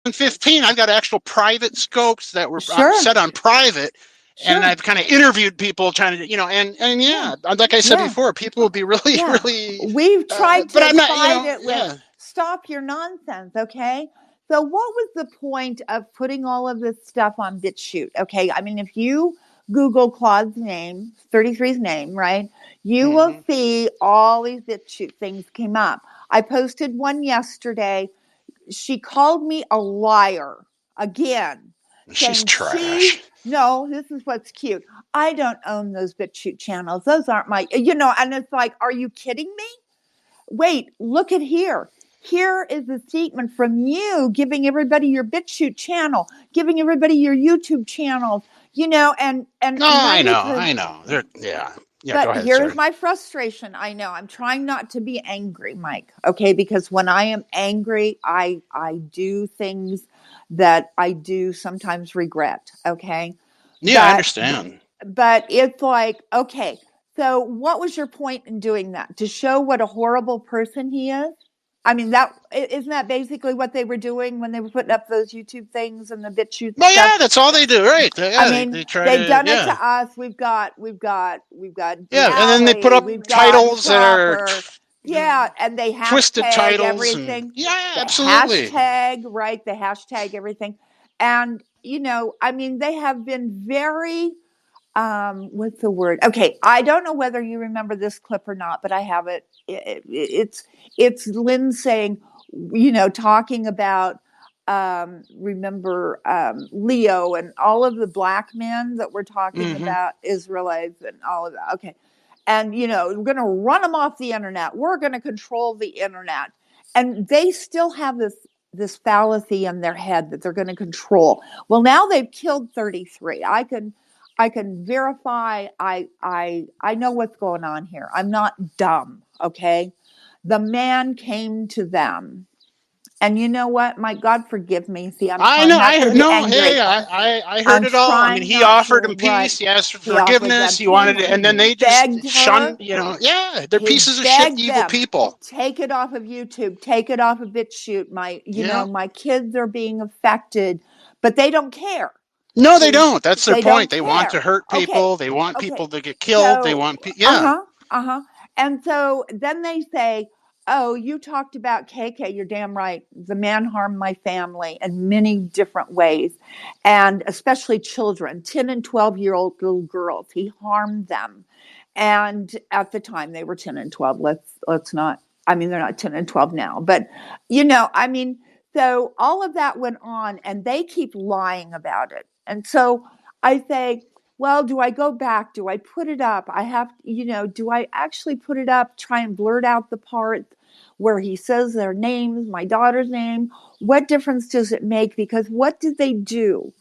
2015, I've got actual private scopes that were Sure, set on private, and sure. I've kind of interviewed people trying to, and Yeah, yeah, like I said yeah, before, people will be really, yeah. really, We've tried but to I'm not, fight it with yeah. stop your nonsense, okay? So what was the point of putting all of this stuff on BitChute? Okay, I mean, if you Google Claude's name, 33's name, right? You will Hmm. see all these BitChute things came up. I posted one yesterday. She called me a liar again, She's saying trash. no, this is what's cute. I don't own those BitChute channels. Those aren't my, and it's like, are you kidding me? Wait, look at here. Here is a statement from you giving everybody your BitChute channel, giving everybody your YouTube channels, and No, I know, 90%. I know. Yeah. Go But ahead. here's Sorry. my frustration. I know I'm trying not to be angry, Mike. Okay, because when I am angry, I do things that I do sometimes regret. Okay, Yeah, I but understand. but it's like, okay, so what was your point in doing that? To show what a horrible person he is? I mean, that isn't that basically what they were doing when they were putting up those YouTube things and the BitChute Well, stuff? yeah, that's all they do, right? I Yeah, mean, they try they've to, done it to yeah, us. We've got yeah, and then they put Allie, up we've got titles that are Cropper. Yeah, and they twisted hashtag titles, and everything. yeah, The absolutely. hashtag, right? The hashtag everything. And I mean, they have been very what's the word? Okay, I don't know whether you remember this clip or not, but I have it. It's Lynn saying, talking about remember Leo and all of the black men that were talking Hmm. about Israelites and all of that. Okay, and we're going to run them off the internet. We're going to control the internet, and they still have this fallacy in their head that they're going to control. Well, now they've killed 33. I can verify. I know what's going on here. I'm not dumb. Okay, the man came to them, and you know what? My God, forgive me. See, I'm I trying know. not I to heard. be No, angry. hey, I heard I'm it all. I mean, trying he not offered to. him Right? peace. He asked for He offered them forgiveness. He peace. wanted it, and then He they just begged shun. her. Yeah, they're He pieces of shit, begged evil them, people. take it off of YouTube, take it off of BitChute. My, Yeah. my kids are being affected, but they don't care. No, they See, don't. That's their they point. don't They want care. to hurt Okay, people. They want okay. people to get killed. They So, want. Yeah. uh huh. And so then they say, "Oh, you talked about KK. You're damn right. The man harmed my family in many different ways, and especially children, 10 and 12-year-old little girls. He harmed them, and at the time they were 10 and 12. Let's not. I mean, they're not 10 and 12 now, but I mean." So all of that went on, and they keep lying about it. And so I say, well, do I go back? Do I put it up? I have, do I actually put it up, try and blurt out the part where he says their names, my daughter's name? What difference does it make? Because what did they do?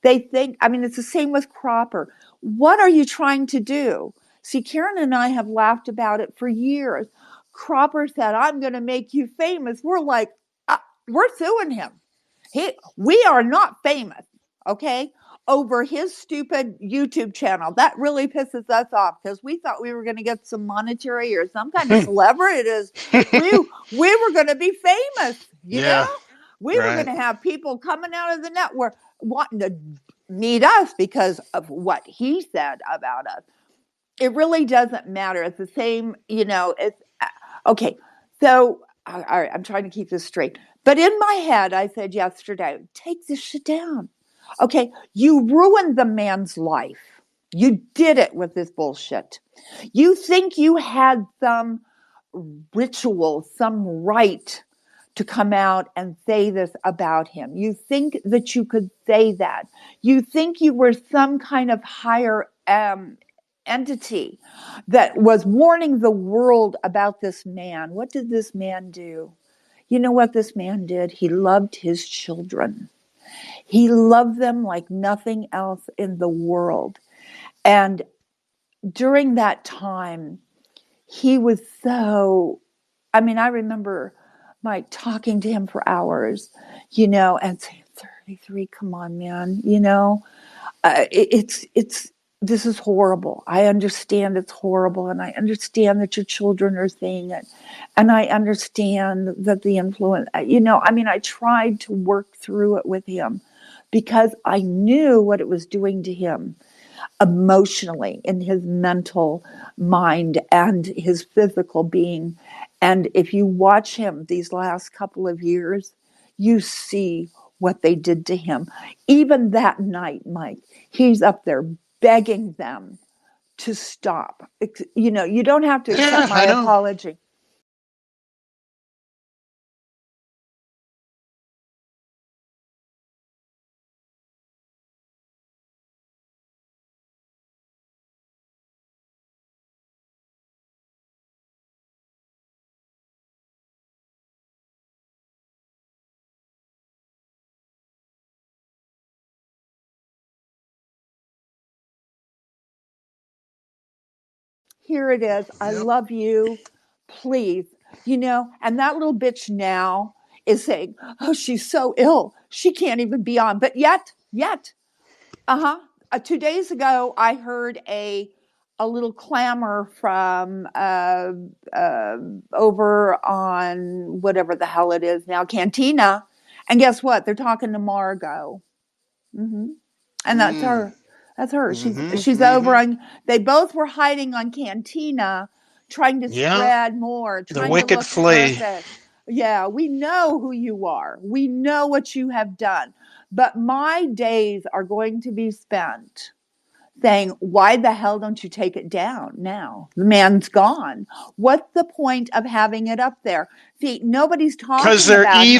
They think, I mean, it's the same with Cropper. What are you trying to do? See, Karen and I have laughed about it for years. Cropper said, I'm going to make you famous. We're like, we're suing him. We are not famous, okay, over his stupid YouTube channel. That really pisses us off because we thought we were going to get some monetary or some kind of celebrity. We were going to be famous, Yeah. We were going Right. to have people coming out of the network wanting to meet us because of what he said about us. It really doesn't matter. It's the same, it's okay. So, all right, I'm trying to keep this straight. But in my head, I said yesterday, take this shit down. Okay, you ruined the man's life. You did it with this bullshit. You think you had some ritual, some right to come out and say this about him. You think that you could say that. You think you were some kind of higher entity that was warning the world about this man. What did this man do? You know what this man did? He loved his children. He loved them like nothing else in the world. And during that time, he was so, I mean, I remember Mike talking to him for hours, and saying, 33, come on, man, it's this is horrible. I understand it's horrible, and I understand that your children are seeing it. And I understand that the influence, I tried to work through it with him because I knew what it was doing to him emotionally, in his mental mind and his physical being. And if you watch him these last couple of years, you see what they did to him. Even that night, Mike, he's up there begging them to stop. You don't have to accept Yeah, my I know. apology. Here it is. I Yep. love you. Please. And that little bitch now is saying, oh, she's so ill. She can't even be on. But yet, uh-huh. 2 days ago, I heard a little clamor from over on whatever the hell it is now, Cantina. And guess what? They're talking to Margot. Mm-hmm. And that's Mm. her. That's her. Mm-hmm. She's over Mm-hmm. on. They both were hiding on Cantina, trying to Yeah. spread more, The trying to wicked look flea. perfect. Yeah, we know who you are. We know what you have done. But my days are going to be spent saying, why the hell don't you take it down now? The man's gone. What's the point of having it up there? See, nobody's Because talking they're about him.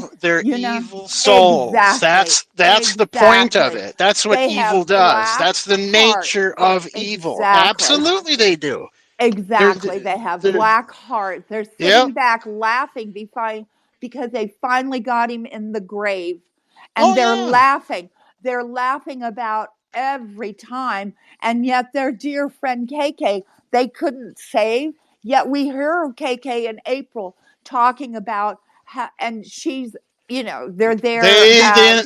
evil. They're You know, evil souls. exactly, That's the point of exactly. it. That's what They evil have does. black That's the nature hearts. of evil. Exactly. Absolutely, they do. They're, Exactly. They have they're, black hearts. They're yep. sitting back laughing because they finally got him in the grave. And Oh they're yeah. laughing. They're laughing about every time. And yet their dear friend KK, they couldn't save. Yet we hear KK in April talking about how, and she's, they're there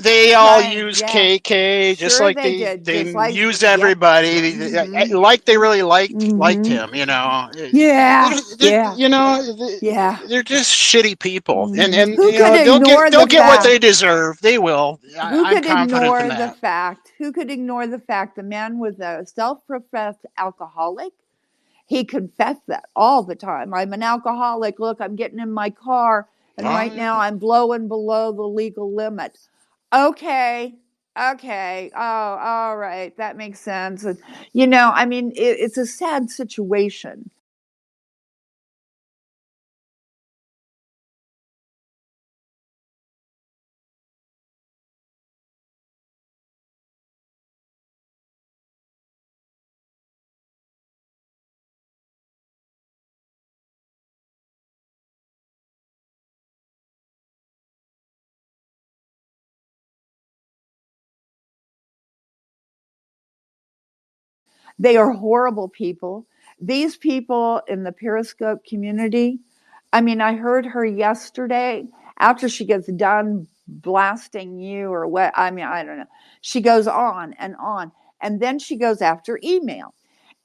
They all trying. use Yeah, KK just sure like they did. they Just like, used yep. everybody, Mm-hmm. like they really liked Mm-hmm. him. You know, Yeah. Yeah. you know Yeah. they're just shitty people, and Who could ignore they'll the get what they fact? deserve. They will. Who I'm could confident in ignore the that. fact? Who could ignore the fact the man was a self-professed alcoholic? He confessed that all the time. I'm an alcoholic. Look, I'm getting in my car, and Oh right yeah. now I'm blowing below the legal limit. Okay. Okay. Oh, all right. That makes sense. And, it's a sad situation. They are horrible people. These people in the Periscope community, I heard her yesterday after she gets done blasting you or what. I don't know. She goes on and on. And then she goes after email.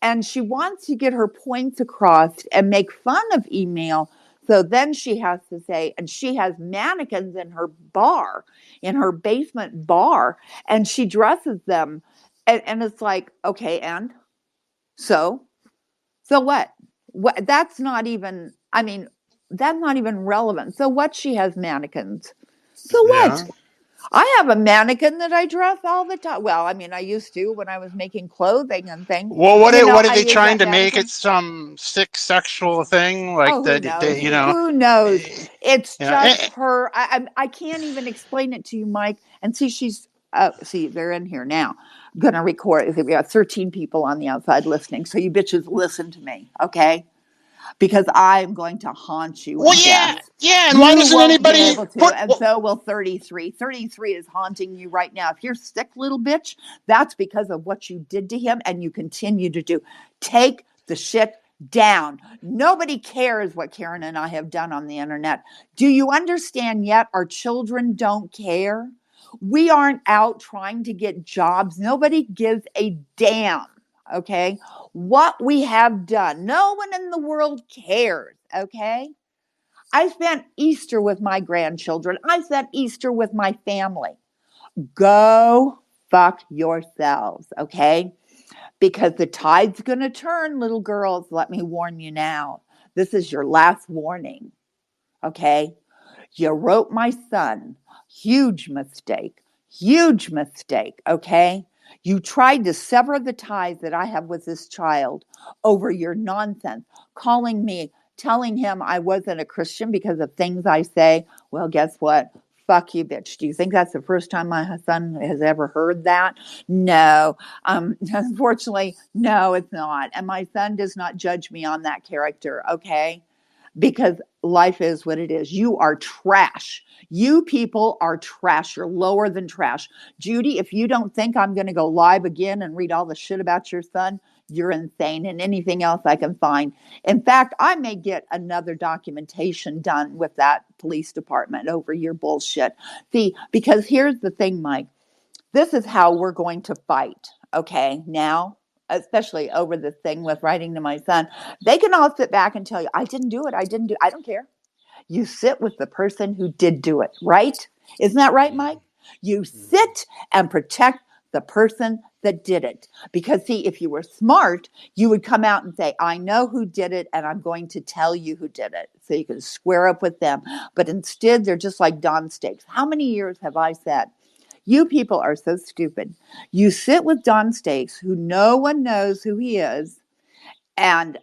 And she wants to get her points across and make fun of email. So then she has to say, and she has mannequins in her bar, in her basement bar, and she dresses them. And it's like, okay, and so, so what? What? That's not even. That's not even relevant. So what? She has mannequins. So what? Yeah. I have a mannequin that I dress all the time. Well, I used to when I was making clothing and things. Well, what are I they use trying that to make it mannequin. some sick sexual thing like Oh, who that? knows? You know, Who knows? eh, It's you know, just her. I can't even explain it to you, Mike. And see, see, they're in here now. I'm gonna record. We got 13 people on the outside listening. So you bitches, listen to me, okay? Because I'm going to haunt you well, in yeah, death. yeah. And why You doesn't won't be anybody able to, put? and Well, so will 33. 33 is haunting you right now. If you're sick, little bitch, that's because of what you did to him and you continue to do. Take the shit down. Nobody cares what Karen and I have done on the internet. Do you understand yet? Our children don't care. We aren't out trying to get jobs. Nobody gives a damn. okay? What we have done. No one in the world cares, okay? I spent Easter with my grandchildren. I spent Easter with my family. Go fuck yourselves, okay? Because the tide's going to turn, little girls. Let me warn you now. This is your last warning, okay? You wrote my son. Huge mistake. Huge mistake, okay? You tried to sever the ties that I have with this child over your nonsense, calling me, telling him I wasn't a Christian because of things I say. Well, guess what? Fuck you, bitch. Do you think that's the first time my son has ever heard that? No. Unfortunately, no, it's not. And my son does not judge me on that character, okay? Because life is what it is. You are trash. You people are trash. You're lower than trash. Judy, if you don't think I'm going to go live again and read all the shit about your son, you're insane, and anything else I can find. In fact, I may get another documentation done with that police department over your bullshit. See, because here's the thing, Mike. This is how we're going to fight, okay? Now, especially over this thing with writing to my son, they can all sit back and tell you, I didn't do it. I don't care. You sit with the person who did do it, right? Isn't that right, Mike? You sit and protect the person that did it. Because, see, if you were smart, you would come out and say, I know who did it, and I'm going to tell you who did it. So you can square up with them. But instead, they're just like Don Steaks. How many years have I said, you people are so stupid. You sit with Don Steaks, who no one knows who he is, and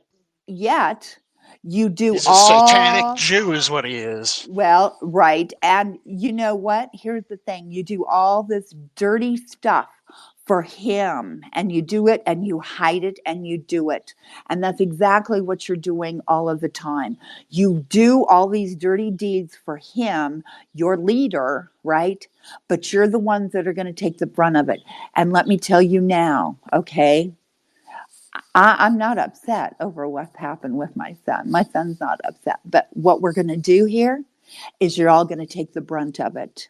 yet you do He's a satanic all, Jew, is what he is. well, right. And you know what? Here's the thing. You do all this dirty stuff for him, and you do it and you hide it and you do it. And that's exactly what you're doing all of the time. You do all these dirty deeds for him, your leader, right? But you're the ones that are going to take the brunt of it. And let me tell you now, okay? I'm not upset over what happened with my son. My son's not upset. But what we're going to do here is you're all going to take the brunt of it.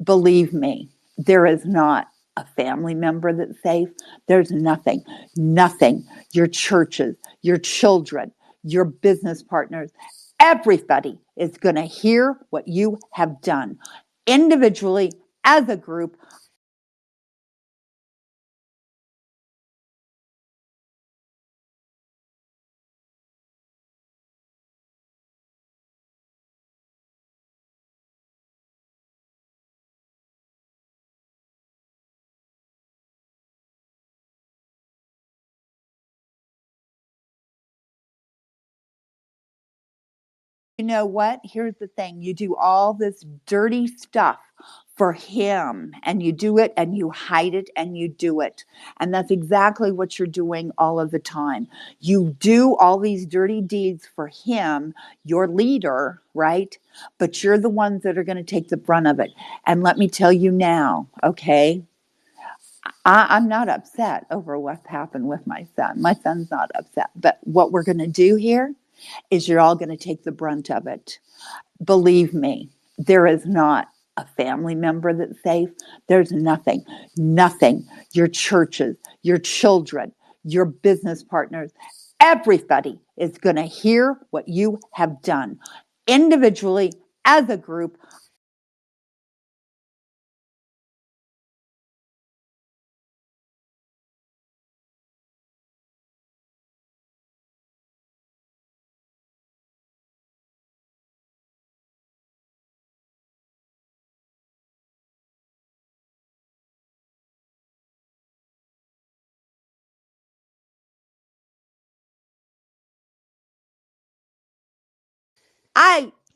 Believe me, there is not a family member that's safe. There's nothing, nothing. Your churches, your children, your business partners, everybody is going to hear what you have done individually, as a group. You know what? Here's the thing. You do all this dirty stuff for him, and you do it and you hide it and you do it. And that's exactly what you're doing all of the time. You do all these dirty deeds for him, your leader, right? But you're the ones that are going to take the brunt of it. And let me tell you now, okay? I'm not upset over what happened with my son. My son's not upset. But what we're going to do here is you're all going to take the brunt of it. Believe me, there is not a family member that's safe. There's nothing, nothing. Your churches, your children, your business partners, everybody is going to hear what you have done individually, as a group.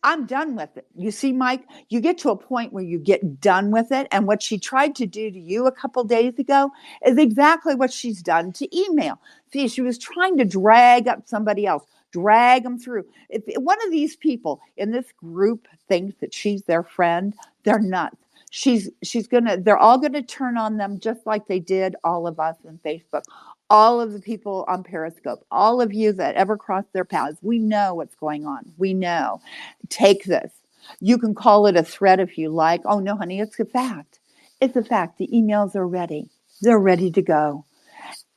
I'm done with it. You see, Mike, you get to a point where you get done with it. And what she tried to do to you a couple days ago is exactly what she's done to email. See, she was trying to drag up somebody else, drag them through. If one of these people in this group thinks that she's their friend, they're nuts. They're all gonna turn on them just like they did all of us on Facebook, all of the people on Periscope, all of you that ever crossed their paths. We know what's going on. We know. Take this. You can call it a threat if you like. Oh, no, honey, it's a fact. It's a fact. The emails are ready. They're ready to go.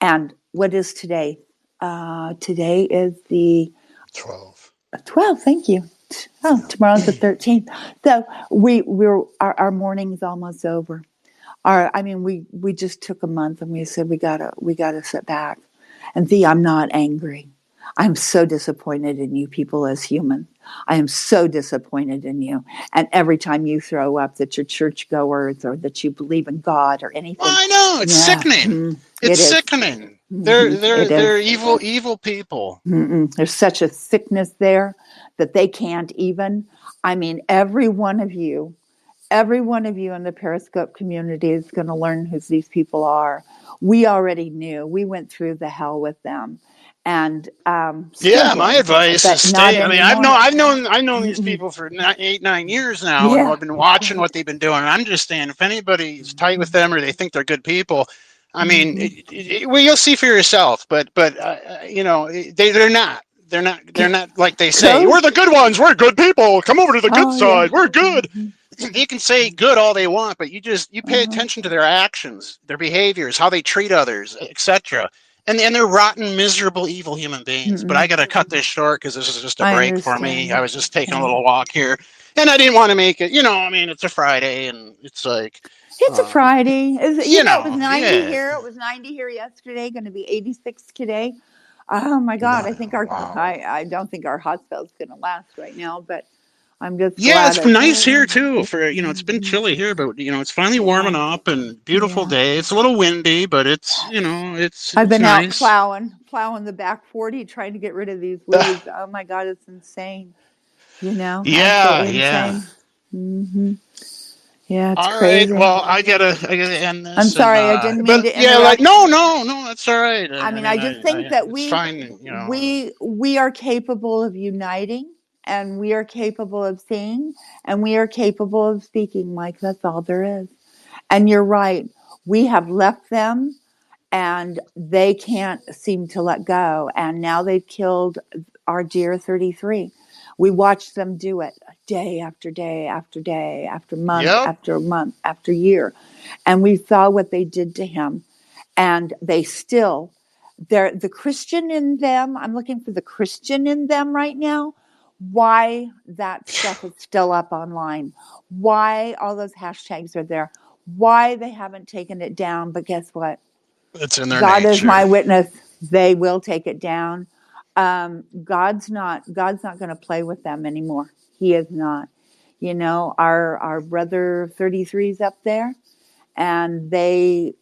And what is today? Today is the 12. 12th. Thank you. Oh, tomorrow's the 13th. So our morning's almost over. We just took a month and we said we gotta sit back. And Thea, I'm not angry. I'm so disappointed in you people as humans. I am so disappointed in you. And every time you throw up that you're churchgoers or that you believe in God or anything. Well, I know it's sickening. It's it is. sickening. It They're is. evil people. There's such a sickness there that they can't even. I mean, every one of you in the Periscope community is going to learn who these people are. We already knew. We went through the hell with them, and still Yeah, my did, advice is but not stay. I mean, anymore. I've known these people for 9 years now, and Yeah. I've been watching what they've been doing. And I'm just saying, if anybody's tight with them or they think they're good people, I mean, well, you'll see for yourself. But they're not. They're not like they say. Go. We're the good ones. We're good people. Come over to the good Oh yeah. side. We're good. They can say good all they want, but you pay attention to their actions, their behaviors, how they treat others, etc. And they're rotten, miserable, evil human beings. But I got to cut this short because this is just a I break for me. I understand. was just taking a Okay. little walk here, and I didn't want to make it. I mean, it's a Friday, and it's like, It's a Friday. It was 90 yeah. here. It was 90 here yesterday. Going to be 86 today. Oh my God! No, wow. I don't think our hot spell's going to last right now, but I'm just Yeah, glad it's it's. nice here too. It's been chilly here, but it's finally warming Yeah. up and beautiful Yeah. day. It's a little windy, but it's I've it's been out nice. plowing the back 40, trying to get rid of these weeds. Oh my God, it's insane. Yeah, Absolutely yeah. insane. Hmm. Yeah, it's All right. crazy. Well, I gotta end I'm this, and sorry, I didn't mean but to yeah, like interrupt. no, that's all right. I I mean, mean, I just think that it's fine. we are capable of uniting, and we are capable of seeing, and we are capable of speaking, Mike. That's all there is. And you're right. We have left them and they can't seem to let go. And now they've killed our dear 33. We watched them do it day after day after day, after month Yep. after month after year. And we saw what they did to him. And they're the Christian in them. I'm looking for the Christian in them right now. Why that stuff is still up online, why all those hashtags are there, why they haven't taken it down. But guess what? It's in their God is nature. my witness. They will take it down. God's not going to play with them anymore. He is not. Our brother 33's up there, and they,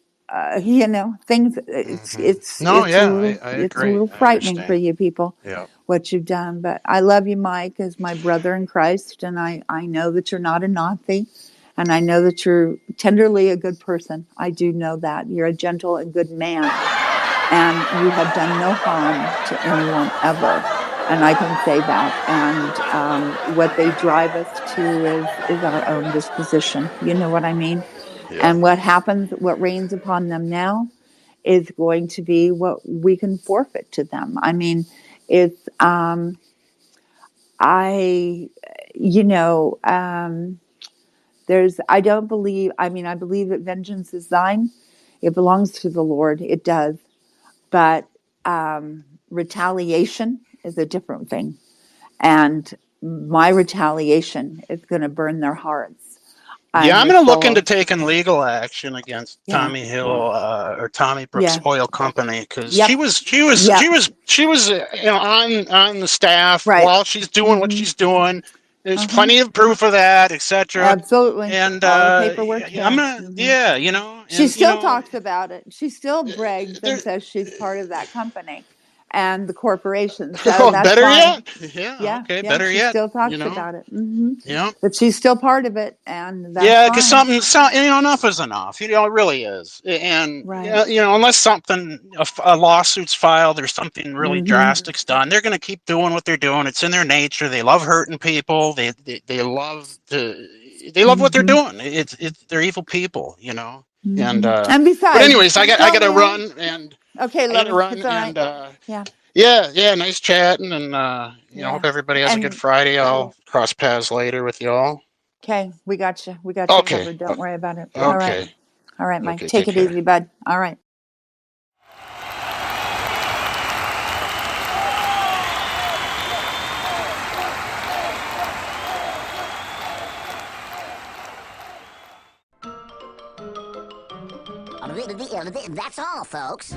things. It's Hmm. it's No, it's a yeah, little I it's a agree. little I frightening for understand. you people Yeah. what you've done. But I love you, Mike, as my brother in Christ, and I know that you're not a Nazi. And I know that you're tenderly a good person. I do know that. You're a gentle and good man. And you have done no harm to anyone ever. And I can say that. And what they drive us to is our own disposition. You know what I mean? Yeah. And what happens, what rains upon them now is going to be what we can forfeit to them. I mean, it's, I, you know, I don't believe, I believe that vengeance is thine. It belongs to the Lord. It does. But retaliation is a different thing. And my retaliation is going to burn their hearts. Yeah, I'm I'm the going to look soul into of, taking legal action against yeah, Tommy Hill or Tommy Brooks yeah, Oil Company because yep, yep, she was on the staff right. while she's doing what Mm-hmm. she's doing. There's Uh-huh. plenty of proof of that, etc. Absolutely. And All the paperwork's I'm there. gonna, Mm-hmm. yeah, She and still talks about it. She still brags there. and says she's part of that company and the corporation. So Oh, that's better fine. yet, yeah, Yeah, okay, yeah. better She yet, still talks about it. Hmm. yeah. But she's still part of it, and that's Yeah, because fine. enough is enough. It really is. And Right. unless a lawsuit's filed or something really Hmm. drastic's done, they're going to keep doing what they're doing. It's in their nature. They love hurting people. They love what they're Hmm. doing. They're evil people. And Hmm. And but besides, anyways, I tell gotta me how. run and Okay, I gotta lovey, run it's all right. and Yeah, yeah, nice chatting and yeah. hope everybody has a good And Friday. I'll cross paths later with y'all. okay, we got you. We got you Okay, covered. Don't worry about it. All right. okay, All right, Mike. okay. Take Take it care. easy, bud. All right. That's all, folks.